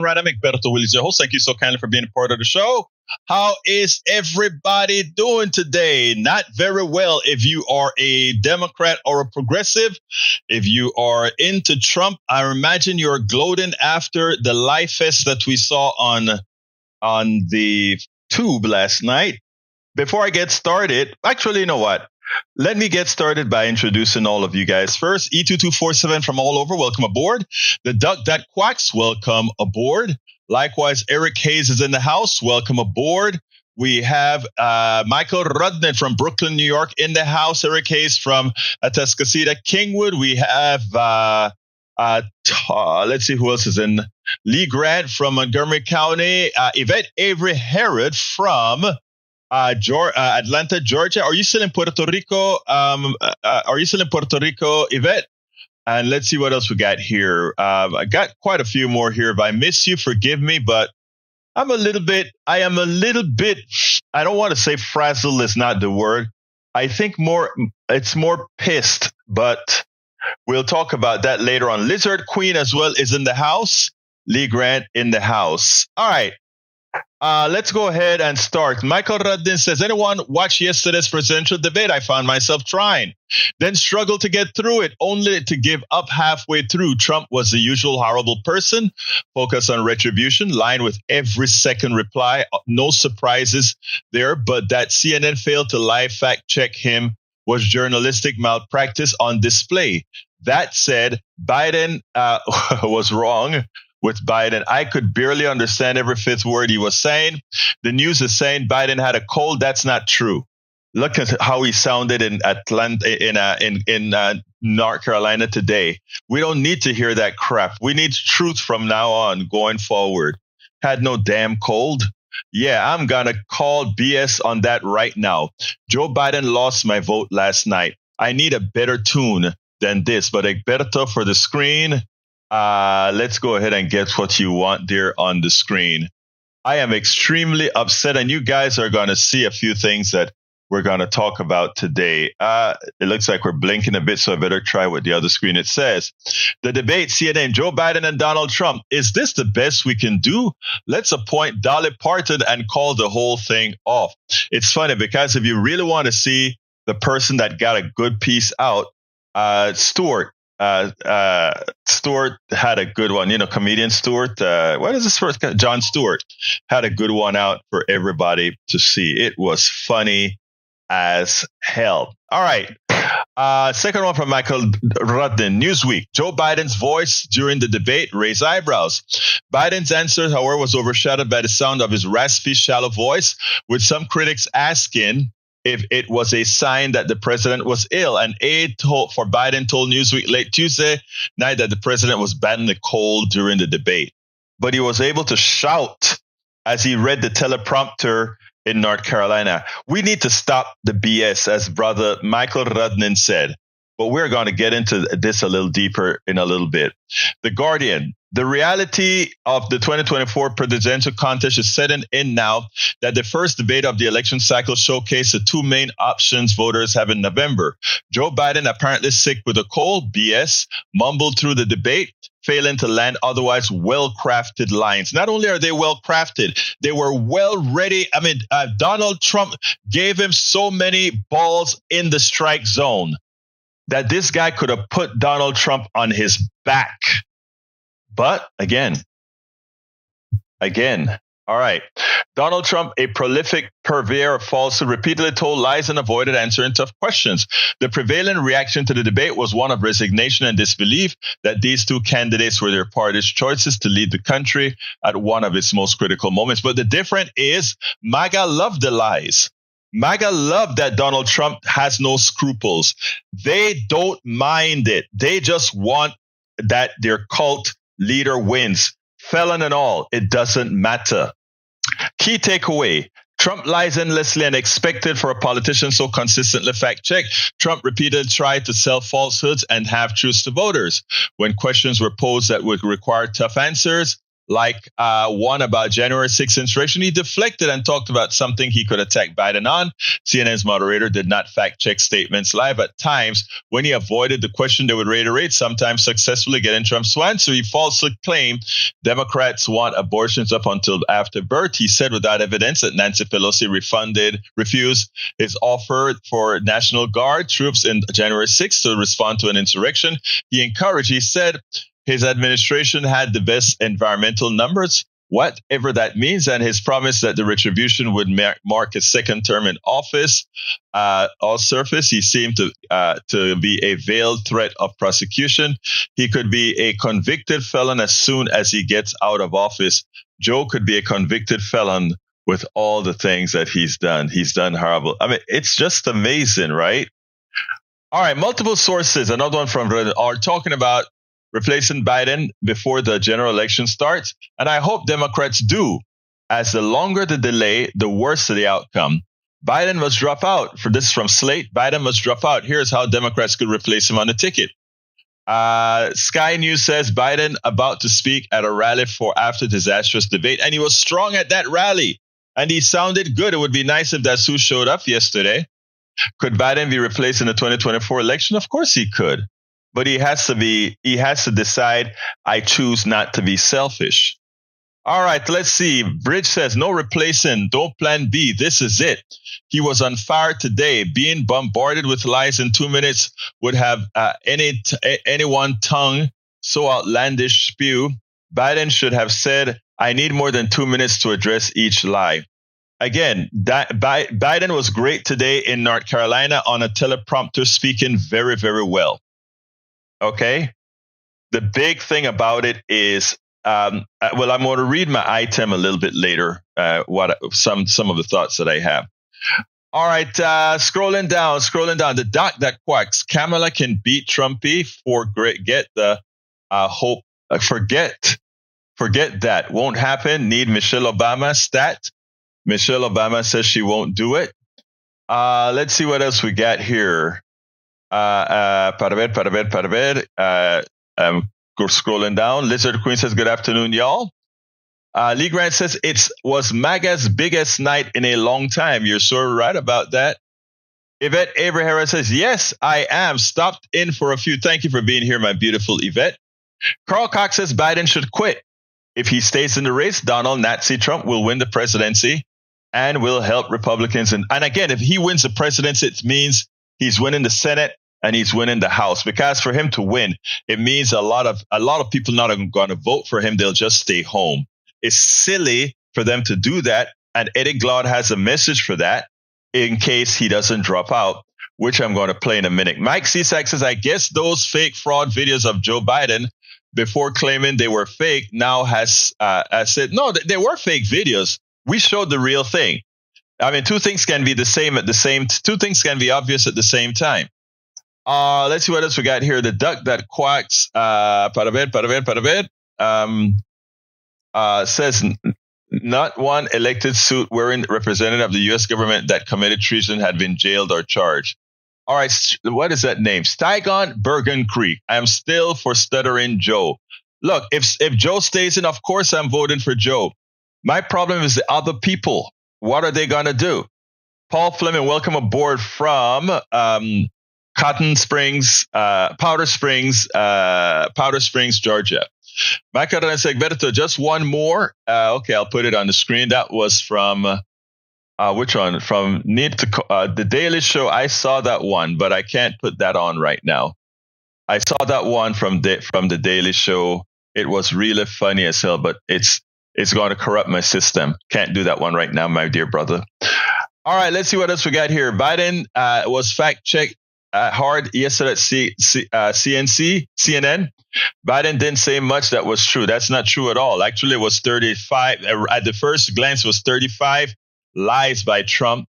Right, I'm Egberto Willis, your host. Thank you so kindly for being a part of the show. How is everybody doing today? Not very well if you are a Democrat or a progressive. If you are into Trump, I imagine you're gloating after the life fest that we saw on the tube last night. Before I get started, actually, you know what? Let me get started by introducing all of you guys. First, E2247 from all over, welcome aboard. The Duck That Quacks, welcome aboard. Likewise, Eric Hayes is in the house, welcome aboard. We have Michael Rudnick from Brooklyn, New York in the house. Eric Hayes from Atascocita, Kingwood. We have, let's see who else is in. Lee Grant from Montgomery County. Yvette Avery Herod from Atlanta, Georgia. Are you still in Puerto Rico? Yvette? And let's see what else we got here. I got quite a few more here. If I miss you, forgive me, but I am a little bit, I don't want to say frazzled is not the word. I think it's more pissed, but we'll talk about that later on. Lizard Queen as well is in the house. Lee Grant in the house. All right. Let's go ahead and start. Michael Ruddin says, anyone watch yesterday's presidential debate? I found myself trying, then struggled to get through it, only to give up halfway through. Trump was the usual horrible person, focus on retribution, line with every second reply. No surprises there, but that CNN failed to live fact check him was journalistic malpractice on display. That said, Biden was wrong. With Biden, I could barely understand every fifth word he was saying. The news is saying Biden had a cold. That's not true. Look at how he sounded in Atlanta, in North Carolina today. We don't need to hear that crap. We need truth from now on, going forward. Had no damn cold. Yeah, I'm gonna call BS on that right now. Joe Biden lost my vote last night. I need a better tune than this, but Egberto for the screen. Let's go ahead and get what you want there on the screen. I am extremely upset, and you guys are going to see a few things that we're going to talk about today. It looks like we're blinking a bit, so I better try with the other screen. It says, the debate, CNN, Joe Biden and Donald Trump. Is this the best we can do? Let's appoint Dolly Parton and call the whole thing off. It's funny because if you really want to see the person that got a good piece out, Stewart had a good one, comedian Stewart. What is this first guy? Jon Stewart had a good one out for everybody to see. It was funny as hell. All right. Second one from Michael Rudden, Newsweek. Joe Biden's voice during the debate raised eyebrows. Biden's answer, however, was overshadowed by the sound of his raspy, shallow voice, with some critics asking if it was a sign that the president was ill. An aide for Biden told Newsweek late Tuesday night that the president was battling a cold during the debate. But he was able to shout as he read the teleprompter in North Carolina. We need to stop the BS, as brother Michael Rudnin said. But we're going to get into this a little deeper in a little bit. The Guardian. The reality of the 2024 presidential contest is setting in now that the first debate of the election cycle showcased the two main options voters have in November. Joe Biden, apparently sick with a cold, BS, mumbled through the debate, failing to land otherwise well-crafted lines. Not only are they well-crafted, they were well-ready. I mean, Donald Trump gave him so many balls in the strike zone that this guy could have put Donald Trump on his back. But again, all right. Donald Trump, a prolific purveyor of falsehood, repeatedly told lies and avoided answering tough questions. The prevailing reaction to the debate was one of resignation and disbelief that these two candidates were their party's choices to lead the country at one of its most critical moments. But the difference is MAGA loved the lies. MAGA love that Donald Trump has no scruples. They don't mind it. They just want that their cult leader wins. Felon and all, it doesn't matter. Key takeaway. Trump lies endlessly and expected for a politician so consistently fact-checked. Trump repeatedly tried to sell falsehoods and half-truths to voters. When questions were posed that would require tough answers, like one about January 6th insurrection. He deflected and talked about something he could attack Biden on. CNN's moderator did not fact-check statements live. At times, when he avoided the question, they would reiterate, sometimes successfully getting Trump's answer. He falsely claimed Democrats want abortions up until after birth. He said without evidence that Nancy Pelosi refused his offer for National Guard troops in January 6th to respond to an insurrection. He said his administration had the best environmental numbers, whatever that means, and his promise that the retribution would mark his second term in office. All surface, he seemed to be a veiled threat of prosecution. He could be a convicted felon as soon as he gets out of office. Joe could be a convicted felon with all the things that he's done. He's done horrible. I mean, it's just amazing, right? All right, multiple sources, another one from Reddit, are talking about replacing Biden before the general election starts. And I hope Democrats do, as the longer the delay, the worse the outcome. Biden must drop out. For this from Slate, Biden must drop out. Here's how Democrats could replace him on the ticket. Sky News says Biden about to speak at a rally for after disastrous debate. And he was strong at that rally. And he sounded good. It would be nice if that's who showed up yesterday. Could Biden be replaced in the 2024 election? Of course he could. But he has to decide, I choose not to be selfish. All right, let's see. Bridge says, no replacing, no plan B. This is it. He was on fire today. Being bombarded with lies in 2 minutes would have anyone tongue so outlandish spew. Biden should have said, I need more than 2 minutes to address each lie. Again, Biden was great today in North Carolina on a teleprompter, speaking very, very well. Okay. The big thing about it is, I'm going to read my item a little bit later. Some of the thoughts that I have. All right. Scrolling down. The doc that quacks. Kamala can beat Trumpy. Forget the hope. Forget that won't happen. Need Michelle Obama stat. Michelle Obama says she won't do it. Let's see what else we got here. Scrolling down. Lizard Queen says, good afternoon, y'all. Lee Grant says, was MAGA's biggest night in a long time. You're so right about that. Yvette Abraham says, yes, I am. Stopped in for a few. Thank you for being here, my beautiful Yvette. Carl Cox says Biden should quit. If he stays in the race, Donald Nazi Trump will win the presidency and will help Republicans. And again, if he wins the presidency, it means he's winning the Senate and he's winning the House, because for him to win, it means a lot of people not going to vote for him. They'll just stay home. It's silly for them to do that. And Eddie Glaude has a message for that in case he doesn't drop out, which I'm going to play in a minute. Mike Cisak says, I guess those fake fraud videos of Joe Biden before claiming they were fake now has said, no, they were fake videos. We showed the real thing. I mean, two things can be two things can be obvious at the same time. Let's see what else we got here. The duck that quacks, says not one elected suit wearing representative of the U.S. government that committed treason had been jailed or charged. All right, what is that name? Stygon Bergen Creek. I am still for stuttering Joe. Look, if Joe stays in, of course I'm voting for Joe. My problem is the other people. What are they going to do? Paul Fleming, welcome aboard from Powder Springs, Georgia. Michael and Segberto, just one more. Okay, I'll put it on the screen. That was from which one? From The Daily Show. I saw that one, but I can't put that on right now. I saw that one from The Daily Show. It was really funny as hell, but it's going to corrupt my system. Can't do that one right now, my dear brother. All right, let's see what else we got here. Biden was fact-checked hard yesterday at CNN. Biden didn't say much that was true. That's not true at all. Actually, it was 35. At the first glance, it was 35 lies by Trump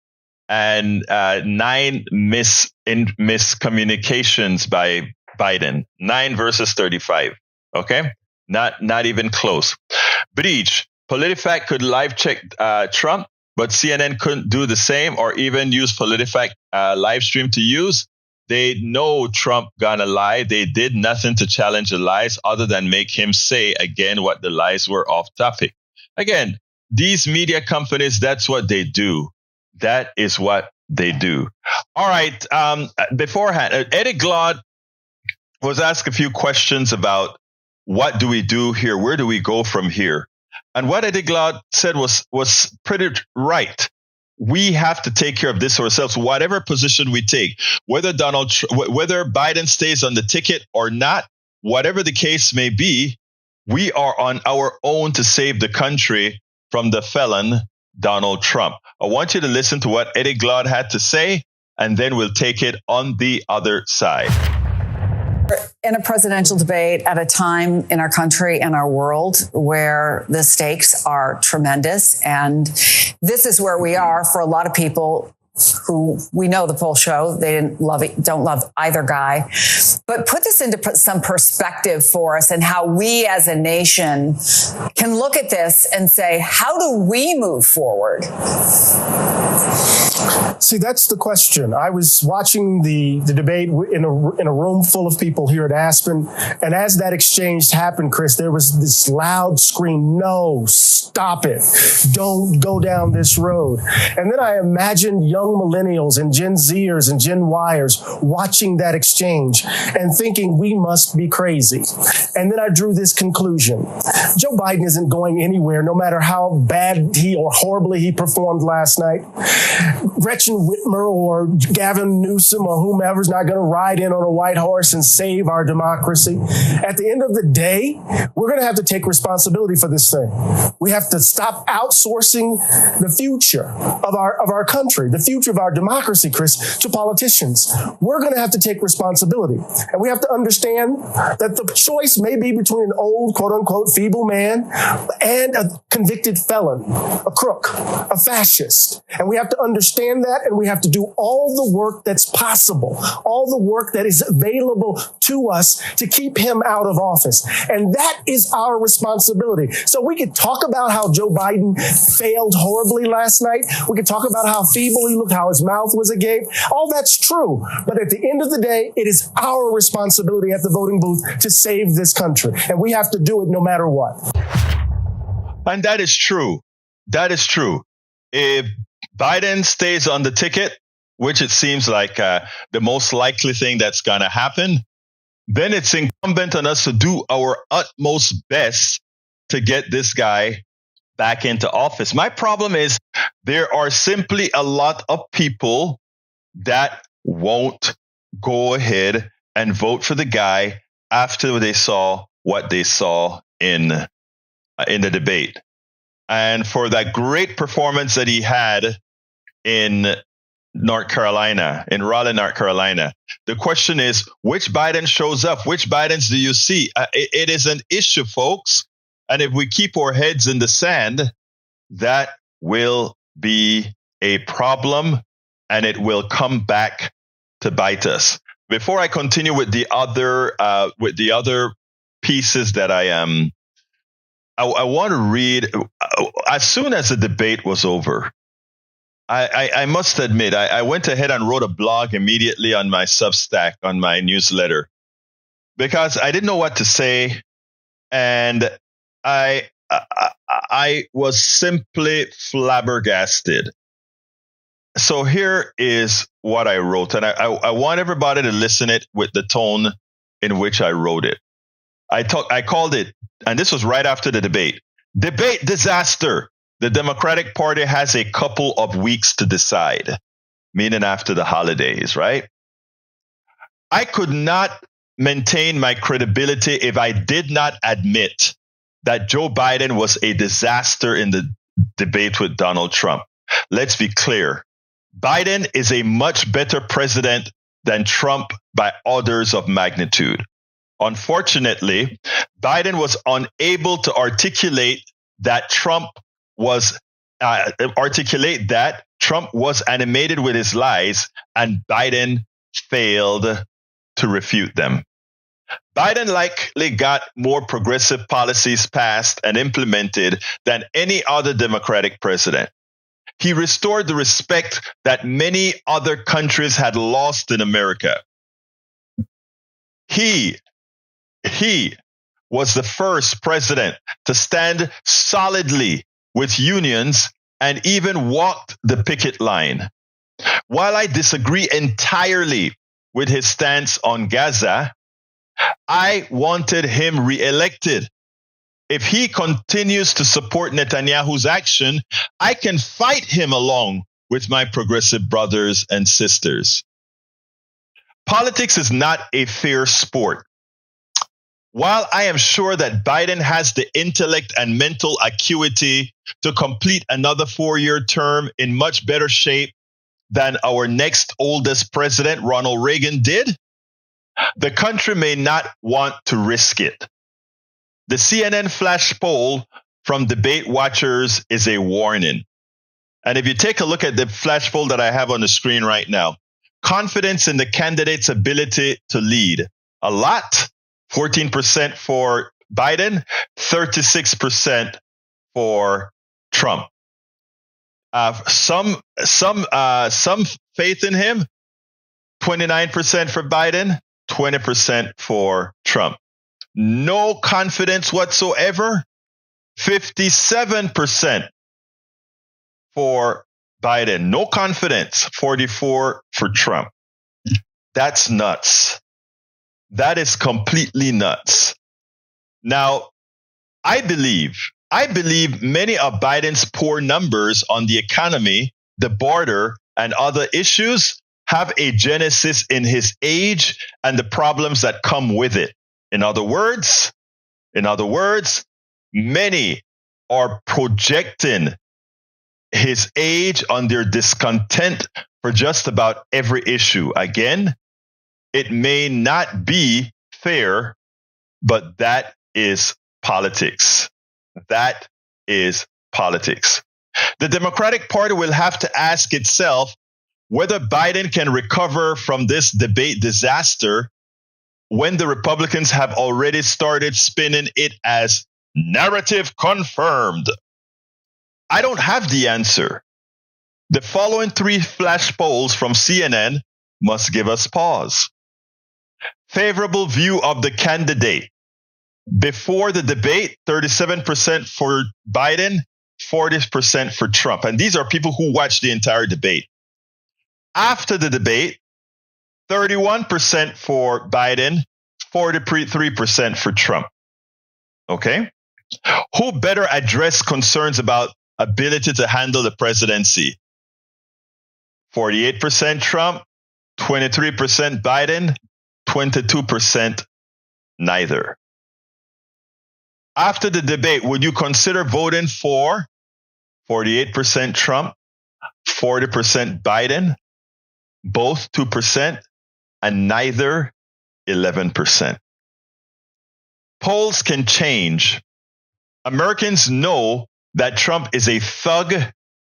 and 9 miscommunications by Biden. 9 versus 35. Okay, not even close. Breach. PolitiFact could live check Trump, but CNN couldn't do the same or even use PolitiFact live stream to use. They know Trump gonna lie. They did nothing to challenge the lies other than make him say again what the lies were off topic. Again, these media companies, that's what they do. That is what they do. All right. Beforehand, Eddie Glaude was asked a few questions about what do we do here? Where do we go from here? And what Eddie Glaude said was pretty right. We have to take care of this ourselves, whatever position we take, whether Biden stays on the ticket or not, whatever the case may be, we are on our own to save the country from the felon, Donald Trump. I want you to listen to what Eddie Glaude had to say, and then we'll take it on the other side. In a presidential debate at a time in our country and our world where the stakes are tremendous. And this is where we are for a lot of people who we know the poll show they don't love either guy. But put this into some perspective for us and how we as a nation can look at this and say, how do we move forward? See, that's the question. I was watching the debate in a room full of people here at Aspen. And as that exchange happened, Chris, there was this loud scream, no, stop it. Don't go down this road. And then I imagined young millennials and Gen Zers and Gen Yers watching that exchange and thinking we must be crazy. And then I drew this conclusion. Joe Biden isn't going anywhere, no matter how bad he or horribly he performed last night. Gretchen Whitmer or Gavin Newsom or whomever's not going to ride in on a white horse and save our democracy. At the end of the day, we're going to have to take responsibility for this thing. We have to stop outsourcing the future of our country, the future of our democracy, Chris, to politicians. We're going to have to take responsibility. And we have to understand that the choice may be between an old, quote unquote, feeble man and a convicted felon, a crook, a fascist. And we have to understand that, and we have to do all the work that's possible, all the work that is available to us to keep him out of office. And that is our responsibility. So we could talk about how Joe Biden failed horribly last night. We could talk about how feeble he looked, how his mouth was agape. All that's true. But at the end of the day, it is our responsibility at the voting booth to save this country. And we have to do it no matter what. And that is true. That is true. If Biden stays on the ticket, which it seems like the most likely thing that's going to happen, then it's incumbent on us to do our utmost best to get this guy back into office. My problem is there are simply a lot of people that won't go ahead and vote for the guy after they saw what they saw in the debate. And for that great performance that he had in North Carolina, in Raleigh, North Carolina, the question is, which Biden shows up? Which Bidens do you see? It is an issue, folks. And if we keep our heads in the sand, that will be a problem, and it will come back to bite us. Before I continue with the other pieces that I want to read. As soon as the debate was over, I must admit, I went ahead and wrote a blog immediately on my Substack, on my newsletter, because I didn't know what to say. And I was simply flabbergasted. So here is what I wrote, and I want everybody to listen it with the tone in which I wrote it. I called it, and this was right after the debate, debate disaster. The Democratic Party has a couple of weeks to decide, meaning after the holidays, right? I could not maintain my credibility if I did not admit that Joe Biden was a disaster in the debate with Donald Trump. Let's be clear. Biden is a much better president than Trump by orders of magnitude. Unfortunately, Biden was unable to articulate that Trump was animated with his lies, and Biden failed to refute them. Biden likely got more progressive policies passed and implemented than any other Democratic president. He restored the respect that many other countries had lost in America. He was the first president to stand solidly with unions and even walked the picket line. While I disagree entirely with his stance on Gaza, I wanted him reelected. If he continues to support Netanyahu's action, I can fight him along with my progressive brothers and sisters. Politics is not a fair sport. While I am sure that Biden has the intellect and mental acuity to complete another 4-year term in much better shape than our next oldest president, Ronald Reagan, did, the country may not want to risk it. The CNN flash poll from debate watchers is a warning. And if you take a look at the flash poll that I have on the screen right now, confidence in the candidate's ability to lead, a lot. 14% for Biden, 36% for Trump. Some faith in him, 29% for Biden, 20% for Trump. No confidence whatsoever, 57% for Biden. No confidence, 44% for Trump. That's nuts. That is completely nuts. Now, I believe many of Biden's poor numbers on the economy, the border, and other issues have a genesis in his age and the problems that come with it. In other words, many are projecting his age on their discontent for just about every issue. Again, it may not be fair, but that is politics. That is politics. The Democratic Party will have to ask itself whether Biden can recover from this debate disaster when the Republicans have already started spinning it as narrative confirmed. I don't have the answer. The following 3 flash polls from CNN must give us pause. Favorable view of the candidate. Before the debate, 37% for Biden, 40% for Trump. And these are people who watched the entire debate. After the debate, 31% for Biden, 43% for Trump. Okay? Who better address concerns about ability to handle the presidency? 48% Trump, 23% Biden, 22% neither. After the debate, would you consider voting for 48% Trump, 40% Biden, both 2%, and neither 11%? Polls can change. Americans know that Trump is a thug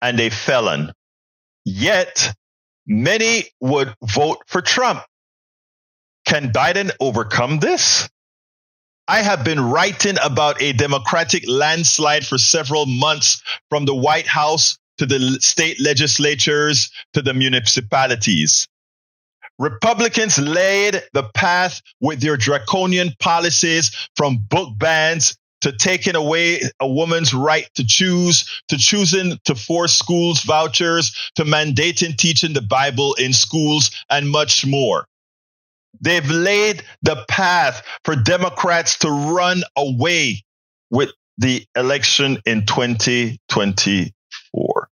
and a felon. Yet, many would vote for Trump. Can Biden overcome this? I have been writing about a Democratic landslide for several months, from the White House to the state legislatures to the municipalities. Republicans laid the path with their draconian policies, from book bans to taking away a woman's right to choose, to choosing to force schools vouchers, to mandating teaching the Bible in schools, and much more. They've laid the path for Democrats to run away with the election in 2024.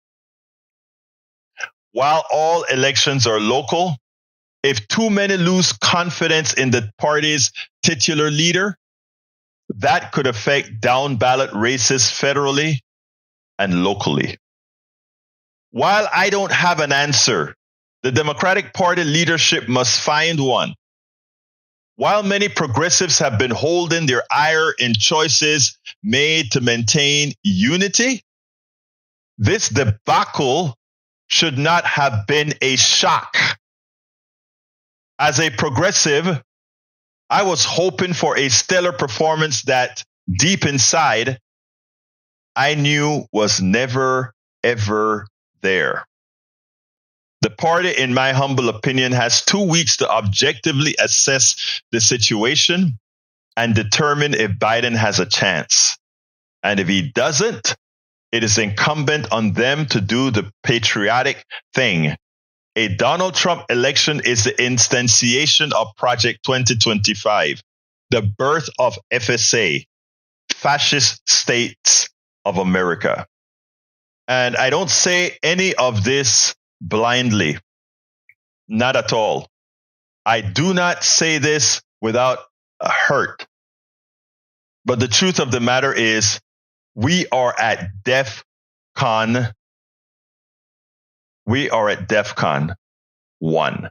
While all elections are local, if too many lose confidence in the party's titular leader, that could affect down-ballot races federally and locally. While I don't have an answer, the Democratic Party leadership must find one. While many progressives have been holding their ire in choices made to maintain unity, this debacle should not have been a shock. As a progressive, I was hoping for a stellar performance that, deep inside, I knew was never, ever there. The party, in my humble opinion, has 2 weeks to objectively assess the situation and determine if Biden has a chance. And if he doesn't, it is incumbent on them to do the patriotic thing. A Donald Trump election is the instantiation of Project 2025, the birth of FSA, fascist states of America. And I don't say any of this blindly, not at all. I do not say this without a hurt. But the truth of the matter is, we are at DEFCON. We are at DEFCON 1.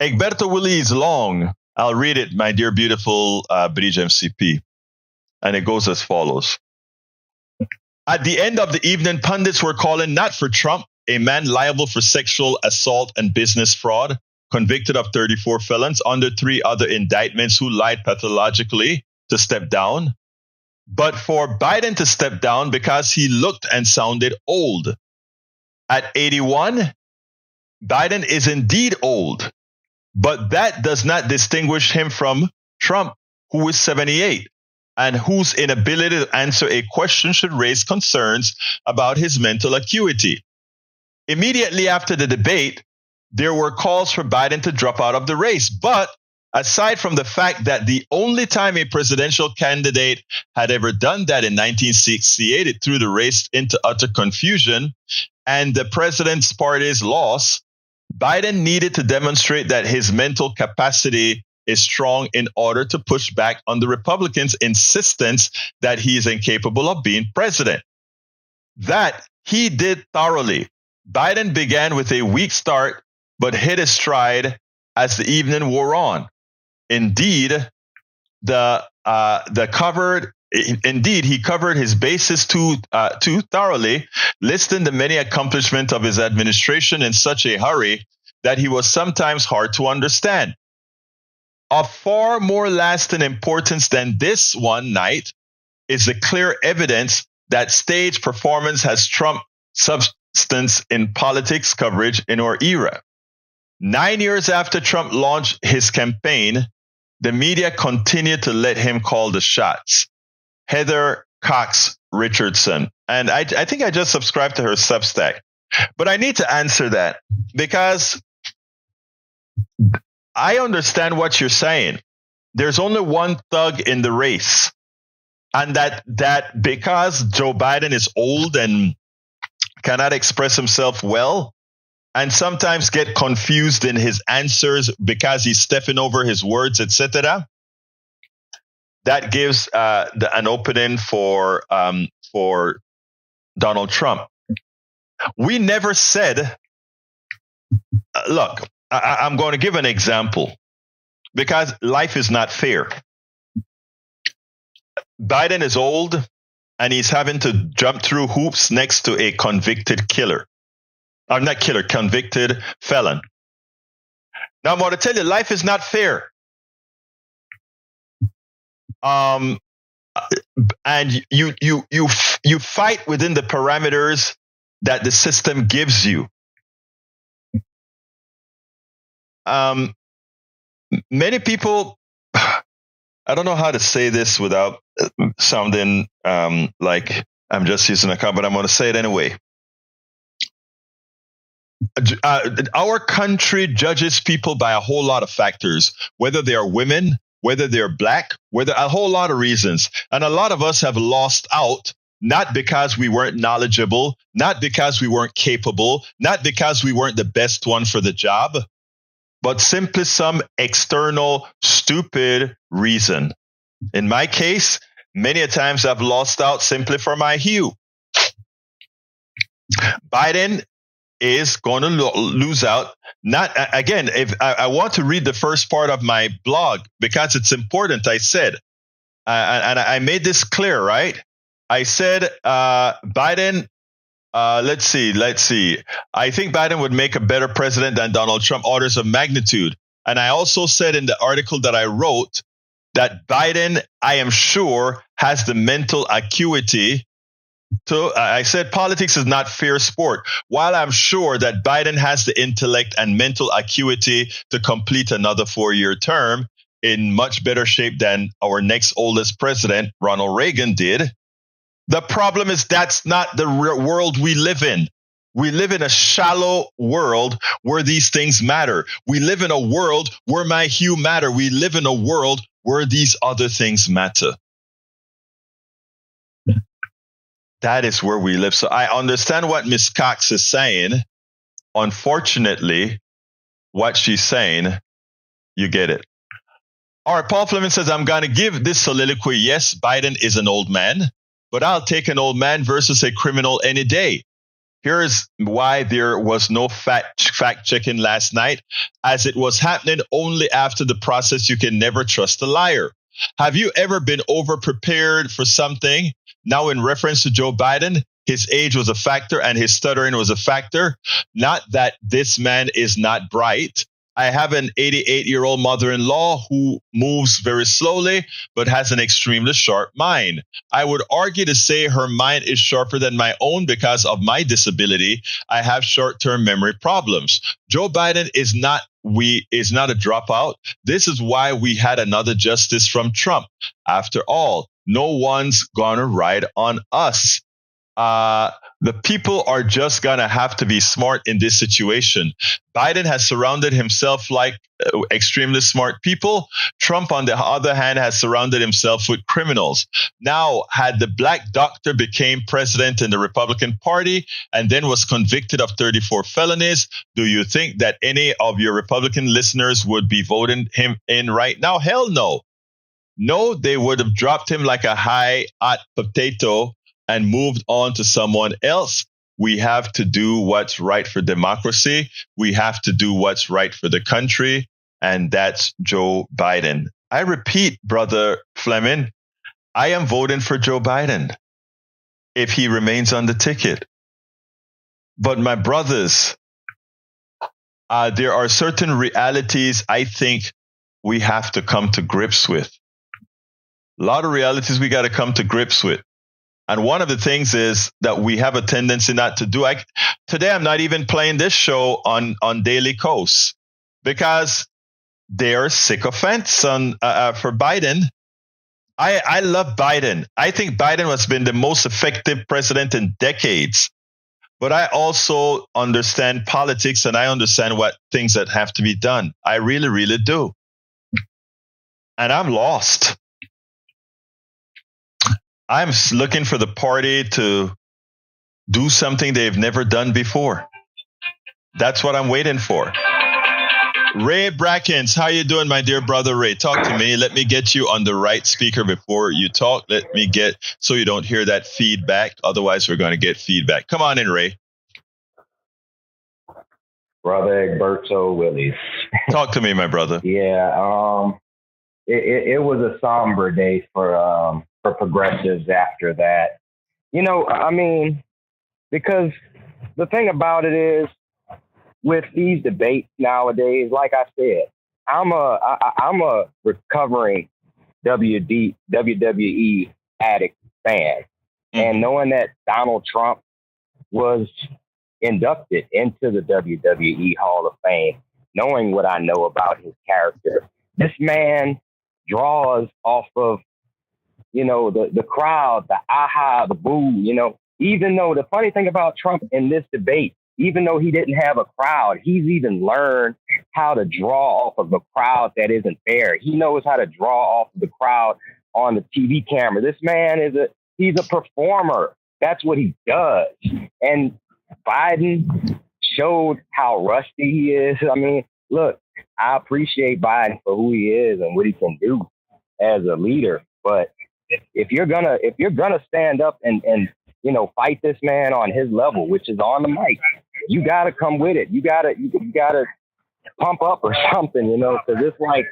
Egberto Willie is long. I'll read it, my dear, beautiful Bridge MCP. And it goes as follows. At the end of the evening, pundits were calling not for Trump, a man liable for sexual assault and business fraud, convicted of 34 felons under 3 other indictments who lied pathologically, to step down, but for Biden to step down because he looked and sounded old. At 81, Biden is indeed old, but that does not distinguish him from Trump, who is 78, and whose inability to answer a question should raise concerns about his mental acuity. Immediately after the debate, there were calls for Biden to drop out of the race, but aside from the fact that the only time a presidential candidate had ever done that in 1968, it threw the race into utter confusion, and the president's party's loss, Biden needed to demonstrate that his mental capacity is strong in order to push back on the Republicans' insistence that he is incapable of being president. That he did thoroughly. Biden began with a weak start, but hit his stride as the evening wore on. Indeed, he covered his bases too thoroughly, listing the many accomplishments of his administration in such a hurry that he was sometimes hard to understand. Of far more lasting importance than this one night is the clear evidence that stage performance has trumped substance in politics coverage in our era. 9 years after Trump launched his campaign, the media continued to let him call the shots. Heather Cox Richardson. And I think I just subscribed to her Substack. But I need to answer that because I understand what you're saying. There's only one thug in the race. And that because Joe Biden is old and cannot express himself well, and sometimes get confused in his answers because he's stepping over his words, etc. That gives an opening for Donald Trump. We never said, look, I'm going to give an example because life is not fair. Biden is old and he's having to jump through hoops next to a convicted killer. I'm not killer, convicted felon. Now I'm going to tell you, life is not fair. And you fight within the parameters that the system gives you. Many people, I don't know how to say this without sounding like I'm just using a comment, but I'm going to say it anyway. Our country judges people by a whole lot of factors, whether they are women, whether they're black, whether a whole lot of reasons. And a lot of us have lost out, not because we weren't knowledgeable, not because we weren't capable, not because we weren't the best one for the job, but simply some external stupid reason. In my case, many a times I've lost out simply for my hue. Biden is going to lose out. Not again, if I want to read the first part of my blog because it's important. I said, and I made this clear, right? I said, Biden, let's see. I think Biden would make a better president than Donald Trump, orders of magnitude. And I also said in the article that I wrote that Biden, I am sure, has the mental acuity So I said politics is not fair sport. While I'm sure that Biden has the intellect and mental acuity to complete another 4-year term in much better shape than our next oldest president, Ronald Reagan, did, the problem is that's not the world we live in. We live in a shallow world where these things matter. We live in a world where my hue matter. We live in a world where these other things matter. That is where we live. So I understand what Ms. Cox is saying. Unfortunately, what she's saying, you get it. All right, Paul Fleming says, I'm going to give this soliloquy. Yes, Biden is an old man, but I'll take an old man versus a criminal any day. Here's why there was no fact-checking last night, as it was happening only after the process. You can never trust a liar. Have you ever been over-prepared for something? Now, in reference to Joe Biden, his age was a factor and his stuttering was a factor. Not that this man is not bright. I have an 88-year-old mother-in-law who moves very slowly, but has an extremely sharp mind. I would argue to say her mind is sharper than my own because of my disability. I have short-term memory problems. Joe Biden is not a dropout. This is why we had another justice from Trump. After all, no one's gonna ride on us. The people are just going to have to be smart in this situation. Biden has surrounded himself like extremely smart people. Trump, on the other hand, has surrounded himself with criminals. Now, had the black doctor became president in the Republican Party and then was convicted of 34 felonies, do you think that any of your Republican listeners would be voting him in right now? Hell no. No, they would have dropped him like a hot potato and moved on to someone else. We have to do what's right for democracy. We have to do what's right for the country. And that's Joe Biden. I repeat, Brother Fleming, I am voting for Joe Biden if he remains on the ticket. But my brothers, there are certain realities I think we have to come to grips with. A lot of realities we got to come to grips with. And one of the things is that we have a tendency not to do. Today, I'm not even playing this show on Daily Kos because they are sycophants for Biden. I love Biden. I think Biden has been the most effective president in decades. But I also understand politics and I understand what things that have to be done. I really, really do. And I'm lost. I'm looking for the party to do something they've never done before. That's what I'm waiting for. Ray Brackens, how you doing, my dear brother Ray? Talk to me. Let me get you on the right speaker before you talk. Let me get, so you don't hear that feedback. Otherwise, we're going to get feedback. Come on in, Ray. Brother Egberto Willis. Talk to me, my brother. Yeah, it was a somber day for progressives after that. You know, I mean, because the thing about it is, with these debates nowadays, like I said, I'm a recovering WWE addict fan. And knowing that Donald Trump was inducted into the WWE Hall of Fame, knowing what I know about his character, this man draws off of, you know, the crowd, the aha, the boo, you know, even though the funny thing about Trump in this debate, even though he didn't have a crowd, he's even learned how to draw off of a crowd that isn't there. He knows how to draw off of the crowd on the TV camera. This man he's a performer. That's what he does. And Biden showed how rusty he is. I mean, look, I appreciate Biden for who he is and what he can do as a leader. But if you're gonna stand up and you know, fight this man on his level, which is on the mic, you gotta come with it. You gotta pump up or something, you know, because it's like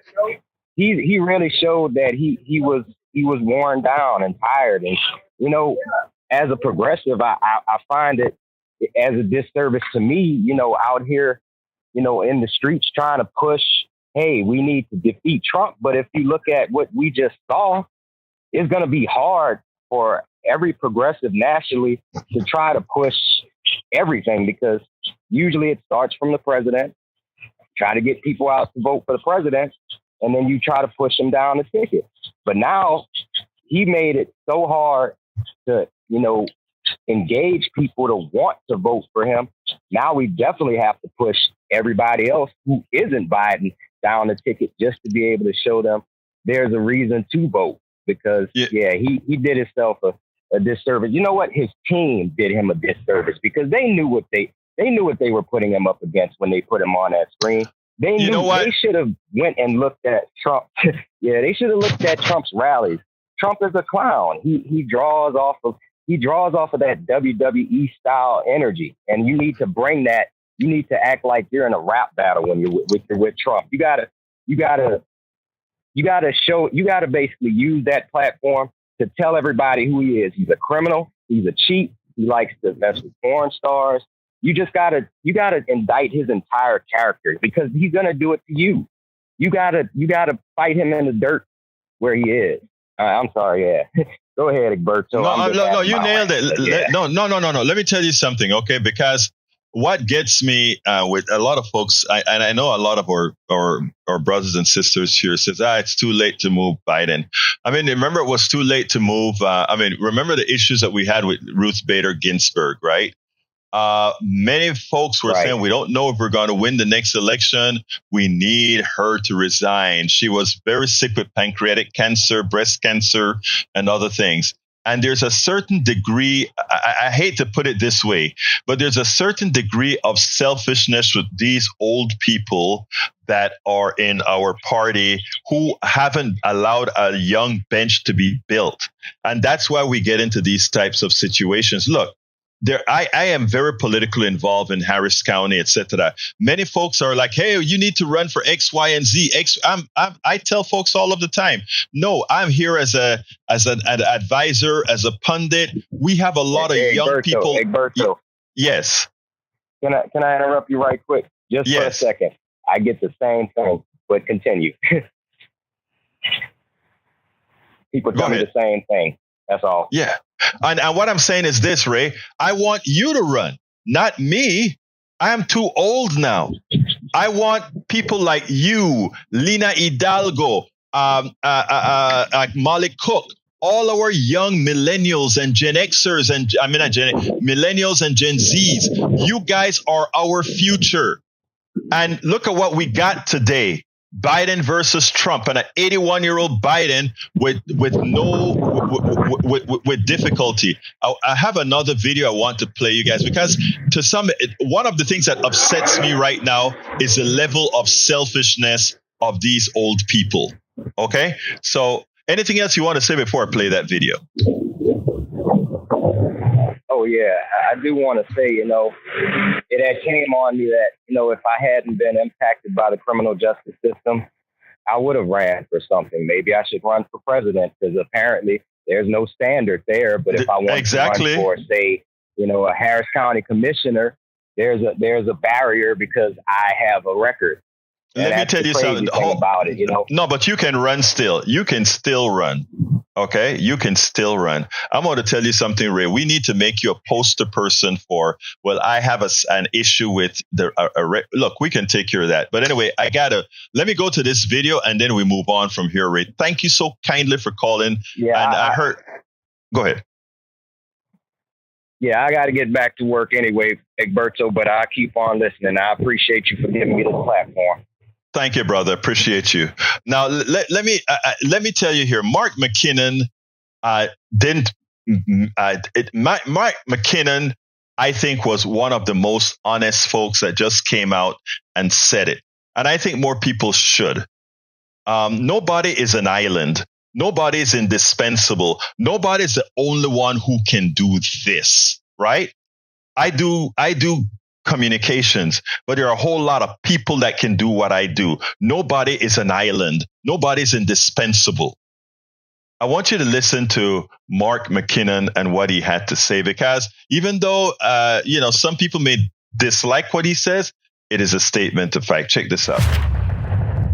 he really showed that he was worn down and tired. And you know, as a progressive, I find it as a disservice to me, you know, out here, you know, in the streets trying to push, hey, we need to defeat Trump. But if you look at what we just saw, it's going to be hard for every progressive nationally to try to push everything, because usually it starts from the president, try to get people out to vote for the president, and then you try to push them down the ticket. But now he made it so hard to, engage people to want to vote for him. Now we definitely have to push everybody else who isn't Biden down the ticket just to be able to show them there's a reason to vote. Because, he did himself a disservice. You know what? His team did him a disservice because they knew what they were putting him up against when they put him on that screen. They knew they should have went and looked at Trump. They should have looked at Trump's rallies. Trump is a clown. He draws off of that WWE style energy, and you need to bring that. You need to act like you're in a rap battle when you're with Trump. You gotta basically use that platform to tell everybody who he is. He's a criminal. He's a cheat. He likes to mess with porn stars. You gotta indict his entire character because he's gonna do it to you. You gotta fight him in the dirt where he is. I'm sorry. Yeah. Go ahead, Egberto. No, you nailed it. No. Let me tell you something, okay? Because what gets me with a lot of folks, and I know a lot of our brothers and sisters here says, it's too late to move Biden. I mean, remember it was too late to move. Remember the issues that we had with Ruth Bader Ginsburg, right? Many folks were saying, we don't know if we're going to win the next election. We need her to resign. She was very sick with pancreatic cancer, breast cancer, and other things. And there's a certain degree, I hate to put it this way, but there's a certain degree of selfishness with these old people that are in our party who haven't allowed a young bench to be built. And that's why we get into these types of situations. Look, I am very politically involved in Harris County, etc. Many folks are like, hey, you need to run for X, Y, and Z. I tell folks all of the time, no, I'm here as an advisor, as a pundit. We have a lot of young people. Egberto. Yes. Can I interrupt you right quick? Just for a second. I get the same thing, but continue. People tell me the same thing. That's all. Yeah. And what I'm saying is this, Ray. I want you to run, not me. I'm too old now. I want people like you, Lina Hidalgo, Molly Cook, all our young millennials and Gen Xers millennials and Gen Zs. You guys are our future. And look at what we got today. Biden versus Trump, and an 81-year-old Biden with difficulty. I have another video I want to play you guys because one of the things that upsets me right now is the level of selfishness of these old people. Okay, so anything else you want to say before I play that video? Oh yeah, I do want to say, it had came on me that, if I hadn't been impacted by the criminal justice system, I would have ran for something. Maybe I should run for president because apparently there's no standard there. But if I want to run for, say, a Harris County commissioner, there's a barrier because I have a record. Let me tell you something about it. No, but you can run still. You can still run. Okay, you can still run. I'm going to tell you something, Ray. We need to make you a poster person for, I have an issue with look, we can take care of that. But anyway, let me go to this video and then we move on from here, Ray. Thank you so kindly for calling. Yeah. And go ahead. Yeah, I got to get back to work anyway, Egberto, but I'll keep on listening. I appreciate you for giving me this platform. Thank you, brother. Appreciate you. Now, let me tell you here. Mark McKinnon Mark McKinnon, I think, was one of the most honest folks that just came out and said it. And I think more people should. Nobody is an island. Nobody is indispensable. Nobody is the only one who can do this, right? I do communications, but there are a whole lot of people that can do what I do. Nobody is an island. Nobody is indispensable. I want you to listen to Mark McKinnon and what he had to say, because even though, some people may dislike what he says, it is a statement of fact. Check this out.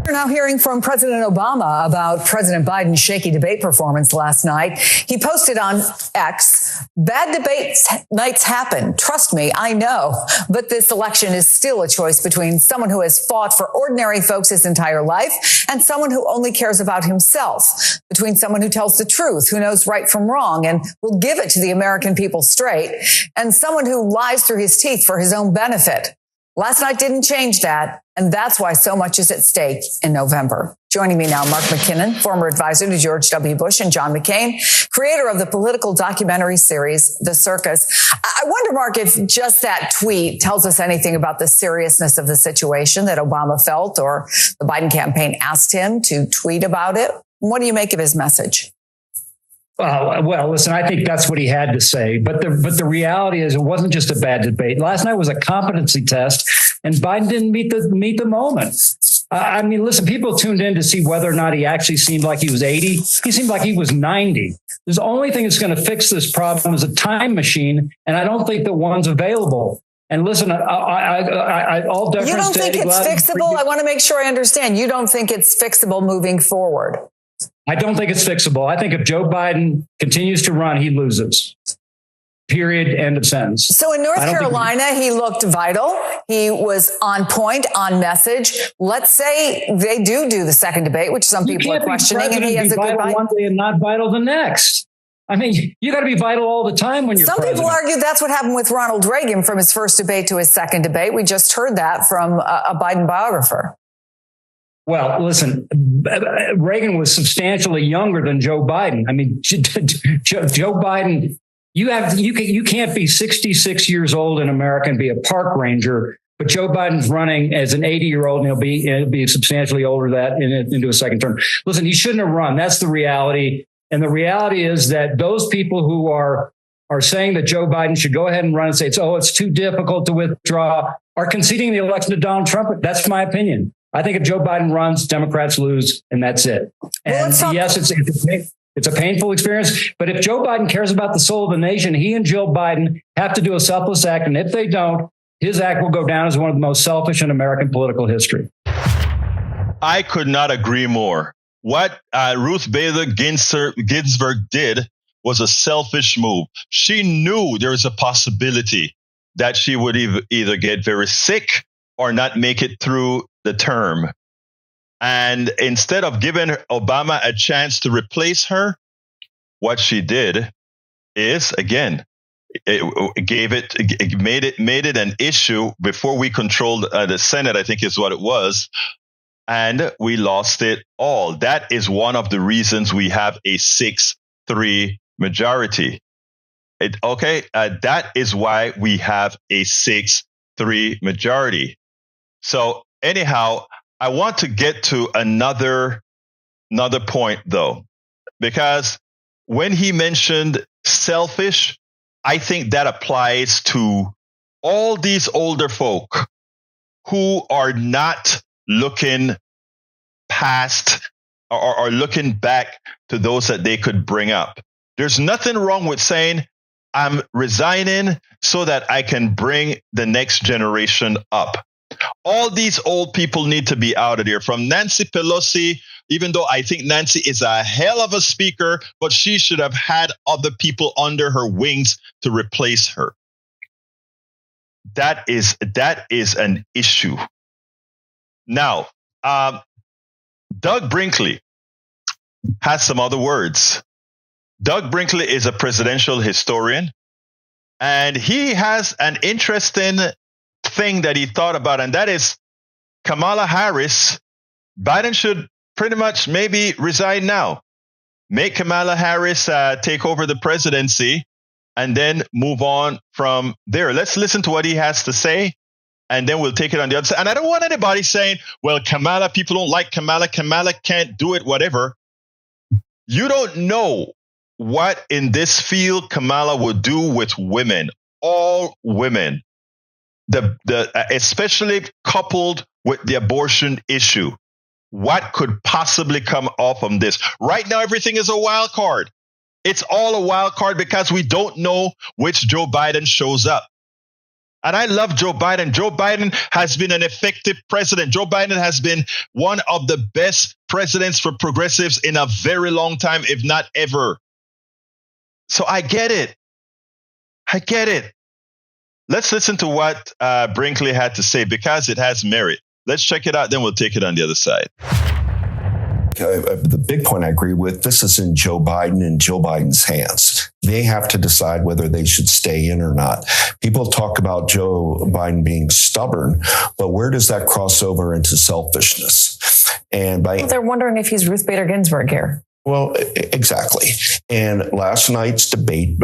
We're now hearing from President Obama about President Biden's shaky debate performance last night. He posted on X, "Bad debate nights happen. Trust me, I know. But this election is still a choice between someone who has fought for ordinary folks his entire life and someone who only cares about himself. Between someone who tells the truth, who knows right from wrong, and will give it to the American people straight, and someone who lies through his teeth for his own benefit. Last night didn't change that, and that's why so much is at stake in November." Joining me now, Mark McKinnon, former advisor to George W. Bush, and John McCain, creator of the political documentary series, The Circus. I wonder, Mark, if just that tweet tells us anything about the seriousness of the situation that Obama felt, or the Biden campaign asked him to tweet about it. What do you make of his message? Well, listen, I think that's what he had to say. But the reality is it wasn't just a bad debate. Last night was a competency test, and Biden didn't meet the moment. I mean, listen, people tuned in to see whether or not he actually seemed like he was 80. He seemed like he was 90. The only thing that's going to fix this problem is a time machine, and I don't think that one's available. And listen, all deference. You don't think it's fixable? I want to make sure I understand. You don't think it's fixable moving forward? I don't think it's fixable. I think if Joe Biden continues to run, he loses. Period. End of sentence. So in North Carolina, he looked vital. He was on point, on message. Let's say they do the second debate, which some people are questioning, and he has a good bite. One day and not vital the next. I mean, you got to be vital all the time when you're Some president. people argue that's what happened with Ronald Reagan from his first debate to his second debate. We just heard that from a Biden biographer. Well, listen, Reagan was substantially younger than Joe Biden. I mean, Joe Biden, you can't be 66 years old in America and be a park ranger, but Joe Biden's running as an 80-year-old, and he'll be substantially older than that into a second term. Listen, he shouldn't have run. That's the reality. And the reality is that those people who are saying that Joe Biden should go ahead and run and say, it's too difficult to withdraw, are conceding the election to Donald Trump. That's my opinion. I think if Joe Biden runs, Democrats lose, and that's it. And yes, it's a painful experience. But if Joe Biden cares about the soul of the nation, he and Jill Biden have to do a selfless act. And if they don't, his act will go down as one of the most selfish in American political history. I could not agree more. What Ruth Bader Ginsburg did was a selfish move. She knew there was a possibility that she would either get very sick or not make it through the term. And instead of giving Obama a chance to replace her, what she did is, again, it made it an issue before we controlled the Senate, I think is what it was. And we lost it all. That is one of the reasons we have a 6-3 majority. That is why we have a 6-3 majority. So anyhow, I want to get to another point, though, because when he mentioned selfish, I think that applies to all these older folk who are not looking past or looking back to those that they could bring up. There's nothing wrong with saying, I'm resigning so that I can bring the next generation up. All these old people need to be out of there. From Nancy Pelosi, even though I think Nancy is a hell of a speaker, but she should have had other people under her wings to replace her. That is an issue. Now, Doug Brinkley has some other words. Doug Brinkley is a presidential historian, and he has an interesting thing that he thought about, and that is Kamala Harris. Biden should pretty much maybe resign now. Make Kamala Harris take over the presidency and then move on from there. Let's listen to what he has to say, and then we'll take it on the other side. And I don't want anybody saying, well, Kamala, people don't like Kamala. Kamala can't do it, whatever. You don't know what in this field Kamala would do with women, all women, especially coupled with the abortion issue. What could possibly come off from this? Right now, everything is a wild card. It's all a wild card because we don't know which Joe Biden shows up. And I love Joe Biden. Joe Biden has been an effective president. Joe Biden has been one of the best presidents for progressives in a very long time, if not ever. So I get it. Let's listen to what Brinkley had to say because it has merit. Let's check it out, then we'll take it on the other side. The big point I agree with, this is in Joe Biden and Joe Biden's hands. They have to decide whether they should stay in or not. People talk about Joe Biden being stubborn, but where does that cross over into selfishness? And they're wondering if he's Ruth Bader Ginsburg here. Well, exactly. And last night's debate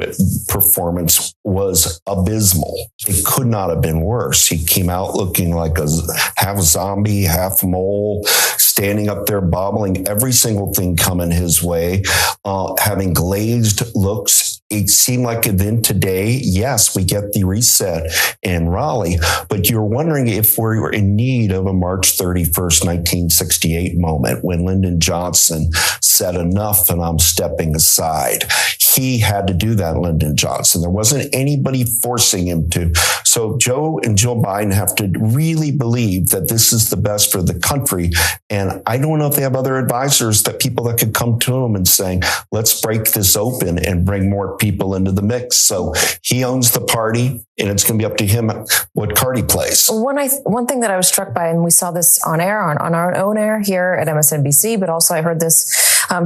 performance was abysmal. It could not have been worse. He came out looking like a half zombie, half mole, standing up there, bobbling every single thing coming his way, having glazed looks. It seemed like then today, yes, we get the reset in Raleigh, but you're wondering if we're in need of a March 31st, 1968 moment when Lyndon Johnson said enough and I'm stepping aside. He had to do that, Lyndon Johnson. There wasn't anybody forcing him to. So Joe and Jill Biden have to really believe that this is the best for the country. And I don't know if they have other advisors, that people that could come to him and saying, let's break this open and bring more people into the mix. So he owns the party, and it's going to be up to him what card he plays. One thing that I was struck by, and we saw this on air, on our own air here at MSNBC, but also I heard this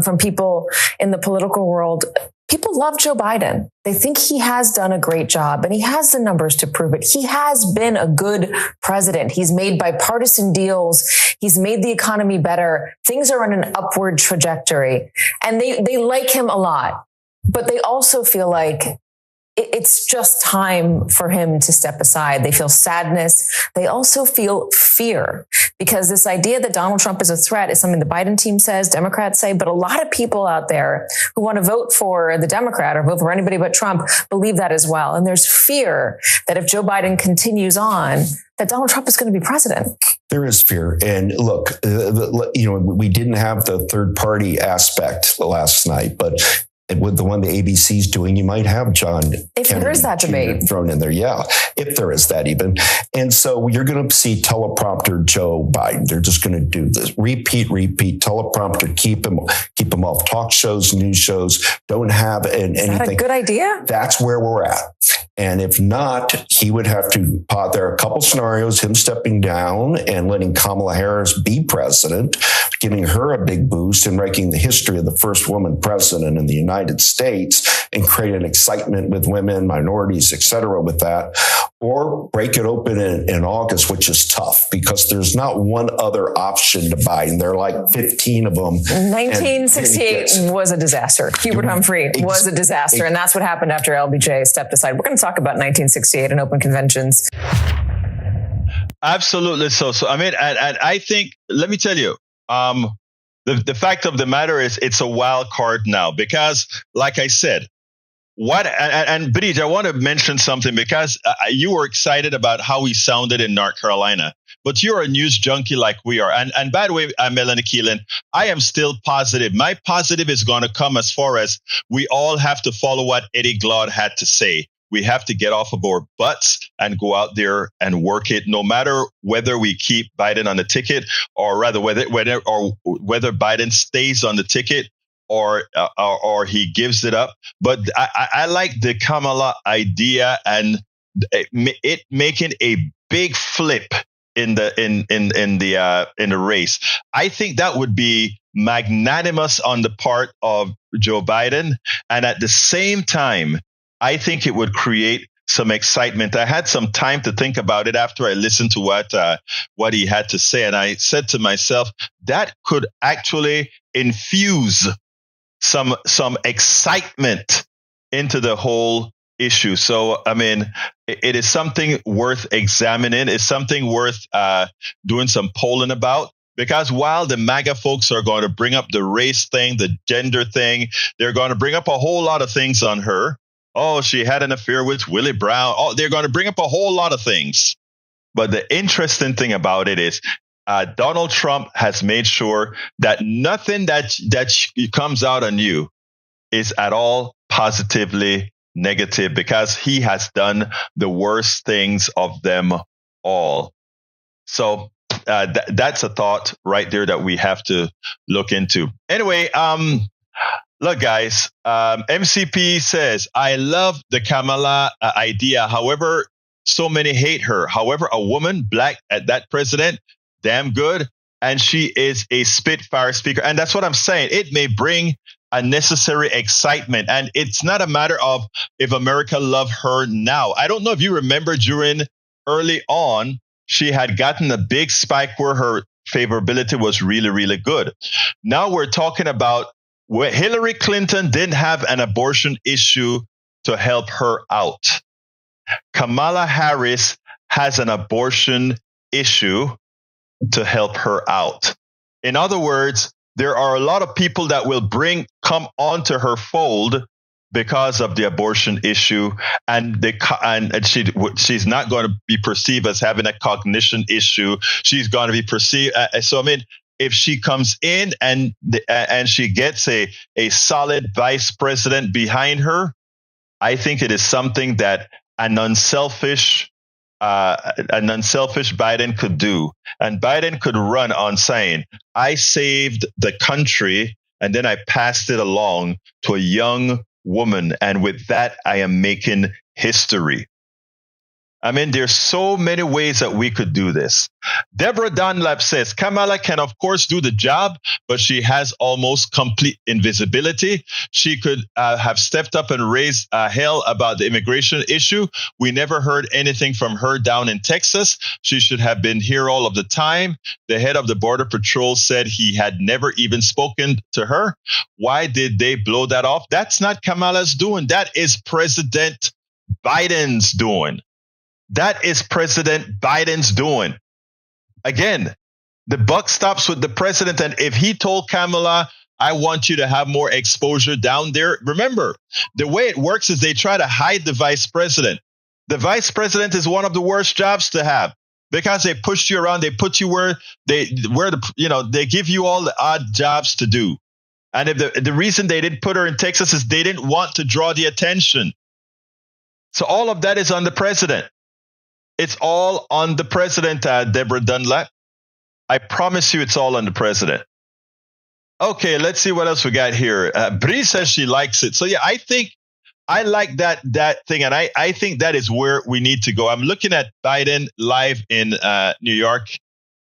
from people in the political world. People love Joe Biden. They think he has done a great job, and he has the numbers to prove it. He has been a good president. He's made bipartisan deals. He's made the economy better. Things are on an upward trajectory, and they like him a lot. But they also feel like it's just time for him to step aside. They feel sadness. They also feel fear, because this idea that Donald Trump is a threat is something the Biden team says, Democrats say, but a lot of people out there who want to vote for the Democrat or vote for anybody but Trump believe that as well. And there's fear that if Joe Biden continues on, that Donald Trump is going to be president. There is fear. And look, we didn't have the third party aspect last night, but with the one the ABC's doing, you might have John if Kennedy there is that debate thrown in there. Yeah, if there is that even. And so you're going to see teleprompter Joe Biden. They're just going to do this. Repeat, teleprompter, keep him off talk shows, news shows. Don't have anything. Is that a good idea? That's where we're at. And if not, he would have to there are a couple scenarios, him stepping down and letting Kamala Harris be president, giving her a big boost and making the history of the first woman president in the United States and creating excitement with women, minorities, et cetera, with that. Or break it open in August, which is tough because there's not one other option to Biden. There are like 15 of them. 1968 was a disaster. Hubert Humphrey was a disaster. And that's what happened after LBJ stepped aside. We're going to talk about 1968 and open conventions. Absolutely. So I mean, and I think, let me tell you, the fact of the matter is it's a wild card now because, like I said, and Bridge, I want to mention something because you were excited about how he sounded in North Carolina, but you're a news junkie like we are. And by the way, Melanie Keelan, I am still positive. My positive is going to come as far as we all have to follow what Eddie Glaude had to say. We have to get off of our butts and go out there and work it, no matter whether we keep Biden on the ticket or rather whether Biden stays on the ticket or he gives it up. But I like the Kamala idea and it making a big flip in the race. I think that would be magnanimous on the part of Joe Biden, and at the same time, I think it would create some excitement. I had some time to think about it after I listened to what he had to say, and I said to myself, that could actually infuse some excitement into the whole issue. So, I mean, it is something worth examining. It's something worth doing some polling about. Because while the MAGA folks are going to bring up the race thing, the gender thing, they're going to bring up a whole lot of things on her. Oh, she had an affair with Willie Brown. Oh, they're going to bring up a whole lot of things. But the interesting thing about it is Donald Trump has made sure that nothing that comes out on you is at all positively negative because he has done the worst things of them all. So that's a thought right there that we have to look into. Anyway, look, guys, MCP says, I love the Kamala idea. However, so many hate her. However, a woman, black, at that president, damn good. And she is a spitfire speaker. And that's what I'm saying. It may bring unnecessary excitement. And it's not a matter of if America love her now. I don't know if you remember during early on, she had gotten a big spike where her favorability was really, really good. Now we're talking about where Hillary Clinton didn't have an abortion issue to help her out. Kamala Harris has an abortion issue to help her out. In other words, there are a lot of people that will come onto her fold because of the abortion issue, and she's not going to be perceived as having a cognition issue. She's going to be perceived. If she comes in and she gets a solid vice president behind her, I think it is something that an unselfish Biden could do. And Biden could run on saying, I saved the country and then I passed it along to a young woman. And with that, I am making history. I mean, there's so many ways that we could do this. Deborah Dunlap says, Kamala can, of course, do the job, but she has almost complete invisibility. She could have stepped up and raised hell about the immigration issue. We never heard anything from her down in Texas. She should have been here all of the time. The head of the Border Patrol said he had never even spoken to her. Why did they blow that off? That's not Kamala's doing. That is President Biden's doing. That is President Biden's doing. Again, the buck stops with the president. And if he told Kamala, I want you to have more exposure down there. Remember, the way it works is they try to hide the vice president. The vice president is one of the worst jobs to have because they push you around. They put you where they give you all the odd jobs to do. And if the reason they didn't put her in Texas is they didn't want to draw the attention. So all of that is on the president. It's all on the president, Deborah Dunlap. I promise you it's all on the president. Okay, let's see what else we got here. Bree says she likes it. So, yeah, I think I like that thing. And I think that is where we need to go. I'm looking at Biden live in New York.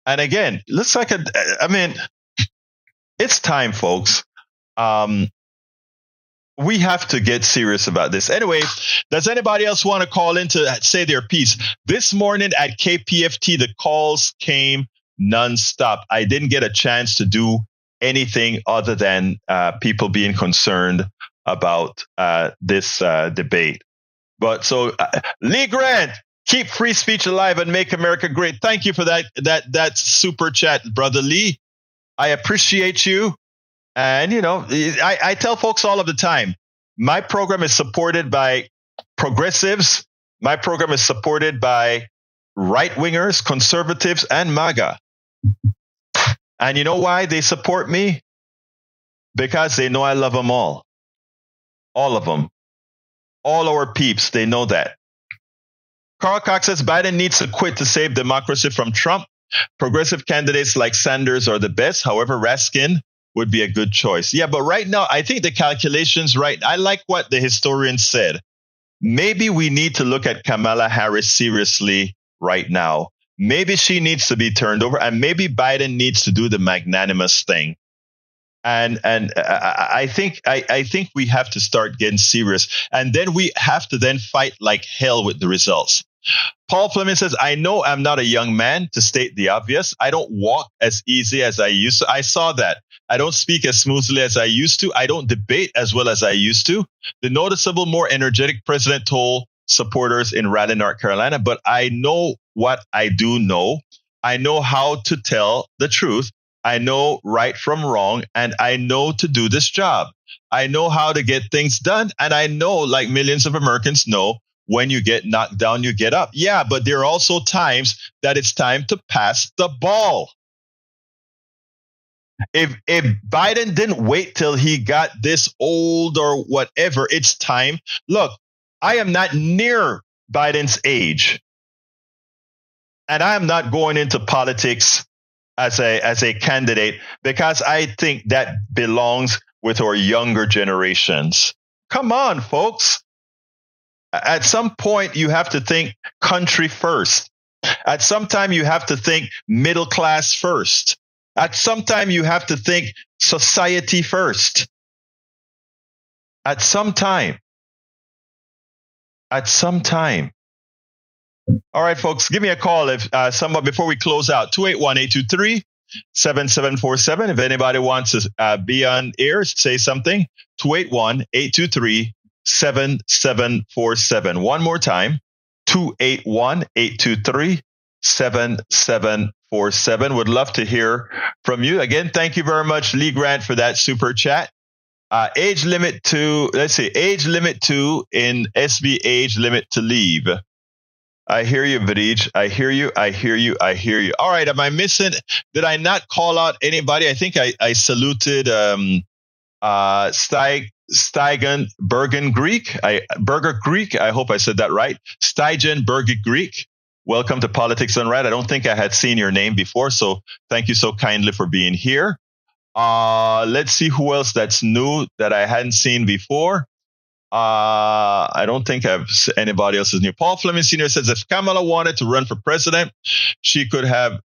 And again, looks like it's time, folks. We have to get serious about this. Anyway, does anybody else want to call in to say their piece? This morning at KPFT, the calls came nonstop. I didn't get a chance to do anything other than people being concerned about this debate. But so, Lee Grant, keep free speech alive and make America great. Thank you for that super chat, Brother Lee. I appreciate you. And, I tell folks all of the time, my program is supported by progressives. My program is supported by right-wingers, conservatives, and MAGA. And you know why they support me? Because they know I love them all. All of them. All our peeps, they know that. Carl Cox says Biden needs to quit to save democracy from Trump. Progressive candidates like Sanders are the best. However, Raskin would be a good choice. Yeah, but right now, I think the calculations, right? I like what the historian said. Maybe we need to look at Kamala Harris seriously right now. Maybe she needs to be turned over, and maybe Biden needs to do the magnanimous thing. And I think we have to start getting serious, and then we have to then fight like hell with the results. Paul Fleming says, I know I'm not a young man, to state the obvious. I don't walk as easy as I used to. I saw that. I don't speak as smoothly as I used to. I don't debate as well as I used to. The noticeable, more energetic president told supporters in Raleigh, North Carolina, but I know what I do know. I know how to tell the truth. I know right from wrong, and I know to do this job. I know how to get things done, and I know, like millions of Americans know, when you get knocked down, you get up. Yeah, but there are also times that it's time to pass the ball. If Biden didn't wait till he got this old or whatever, it's time. Look, I am not near Biden's age. And I am not going into politics as a candidate because I think that belongs with our younger generations. Come on, folks. At some point, you have to think country first. At some time, you have to think middle class first. At some time, you have to think society first. At some time. All right, folks, give me a call if before we close out. 281-823-7747. If anybody wants to be on air, say something. 281-823-7747. One more time. 281-823-7747. Would love to hear from you. Again, thank you very much, Lee Grant, for that super chat. Age limit to in SB age limit to leave. I hear you, Vidij. I hear you. All right. Am I missing? Did I not call out anybody? I think I saluted Steigen Bergen Greek. Burger Greek. I hope I said that right. Steigen Berger Greek. Welcome to Politics Done Right. I don't think I had seen your name before, so thank you so kindly for being here. Let's see who else that's new that I hadn't seen before. I don't think anybody else is new. Paul Fleming Sr. says if Kamala wanted to run for president, she could have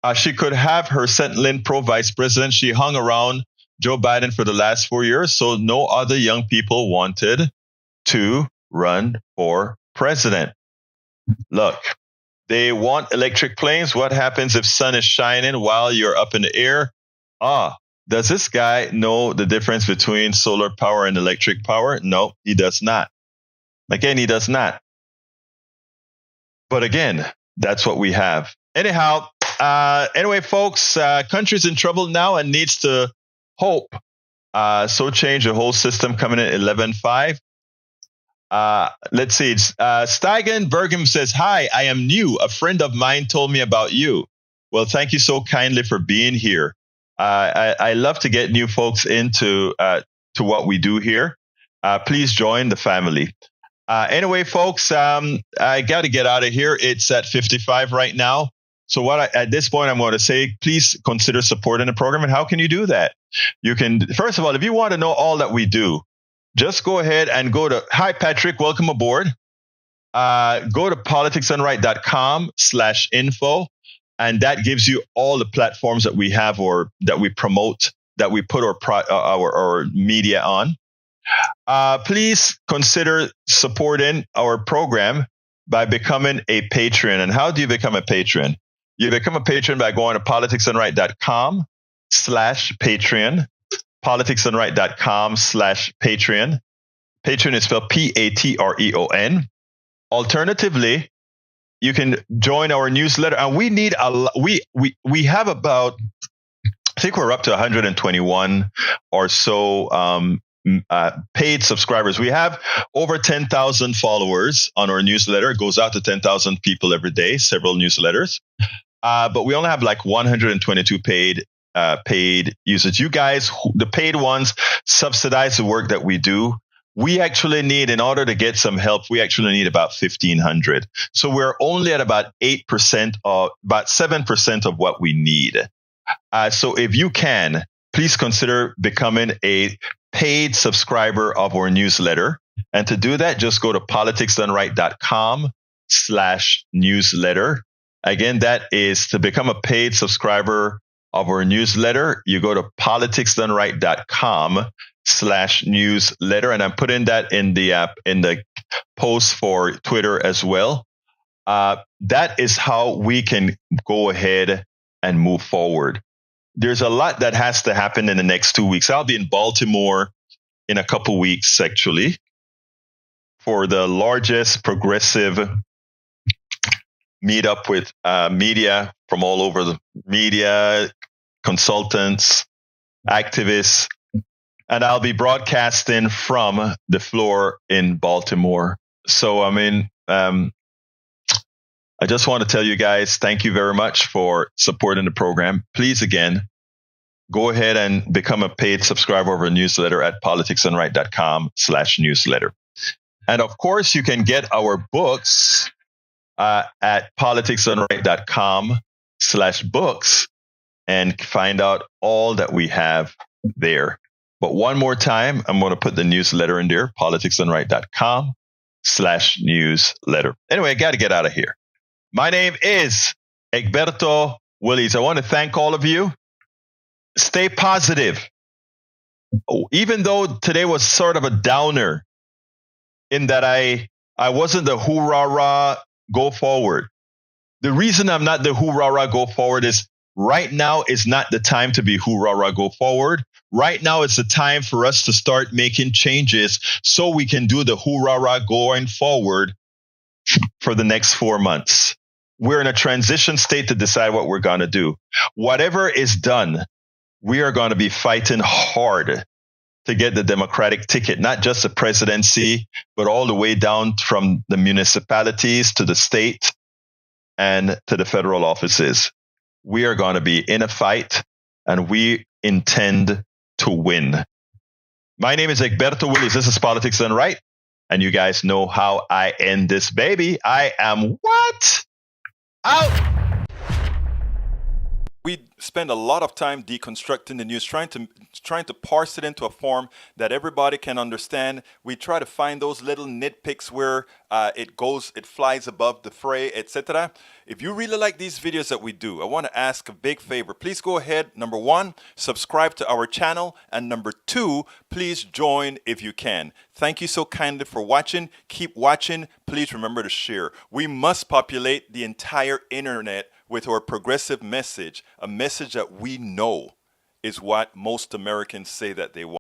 her St. Lin pro vice president. She hung around Joe Biden for the last 4 years, so no other young people wanted to run for president. Look, they want electric planes. What happens if sun is shining while you're up in the air? Does this guy know the difference between solar power and electric power? No, he does not. Again, he does not. But again, that's what we have. Anyhow, anyway, folks, country's in trouble now and needs to hope. So change the whole system coming in 11.5. Let's see. Steigen Bergam says, hi, I am new. A friend of mine told me about you. Well, thank you so kindly for being here. I love to get new folks into to what we do here. Please join the family. Anyway, folks, I got to get out of here. It's at 55 right now. So at this point, I'm going to say, please consider supporting the program. And how can you do that? You can, first of all, if you want to know all that we do, just go ahead and go to, hi, Patrick, welcome aboard. Go to politicsdoneright.com/info. And that gives you all the platforms that we have or that we promote, that we put our media on. Please consider supporting our program by becoming a patron. And how do you become a patron? You become a patron by going to politicsdoneright.com/Patreon. politicsdoneright.com/Patreon. Patreon is spelled Patreon. Alternatively, you can join our newsletter, and we need we have about, I think we're up to 121 or so paid subscribers. We have over 10,000 followers on our newsletter. It goes out to 10,000 people every day, several newsletters. But we only have like 122 paid users. You guys, the paid ones, subsidize the work that we do. We actually need, in order to get some help, we actually need about 1,500. So we're only at about 8% or about 7% of what we need. So if you can, please consider becoming a paid subscriber of our newsletter. And to do that, just go to politicsdoneright.com/newsletter. Again, that is to become a paid subscriber of our newsletter. You go to politicsdoneright.com/newsletter. And I'm putting that in the post for Twitter as well. That is how we can go ahead and move forward. There's a lot that has to happen in the next 2 weeks. I'll be in Baltimore in a couple weeks, actually, for the largest progressive meetup with media from all over the media, consultants, activists. And I'll be broadcasting from the floor in Baltimore. So, I mean, I just want to tell you guys, thank you very much for supporting the program. Please, again, go ahead and become a paid subscriber of our newsletter at politicsdoneright.com/newsletter. And of course, you can get our books at politicsdoneright.com/books and find out all that we have there. But one more time, I'm going to put the newsletter in there, politicsdoneright.com/newsletter. Anyway, I got to get out of here. My name is Egberto Willies. I want to thank all of you. Stay positive. Even though today was sort of a downer in that I wasn't the hoorah go forward. The reason I'm not the hoorah go forward is right now is not the time to be hoorah go forward. Right now it's the time for us to start making changes so we can do the hoorah going forward for the next 4 months. We're in a transition state to decide what we're going to do. Whatever is done, we are going to be fighting hard to get the Democratic ticket, not just the presidency, but all the way down from the municipalities to the state and to the federal offices. We are going to be in a fight, and we intend to win. My name is Egberto Willies. This is Politics Done Right. And you guys know how I end this baby. I am what? Out! We spend a lot of time deconstructing the news, trying to parse it into a form that everybody can understand. We try to find those little nitpicks where it flies above the fray, etc. If you really like these videos that we do, I want to ask a big favor. Please go ahead. Number 1, subscribe to our channel. And number 2, please join if you can. Thank you so kindly for watching. Keep watching. Please remember to share. We must populate the entire internet with our progressive message, a message that we know is what most Americans say that they want.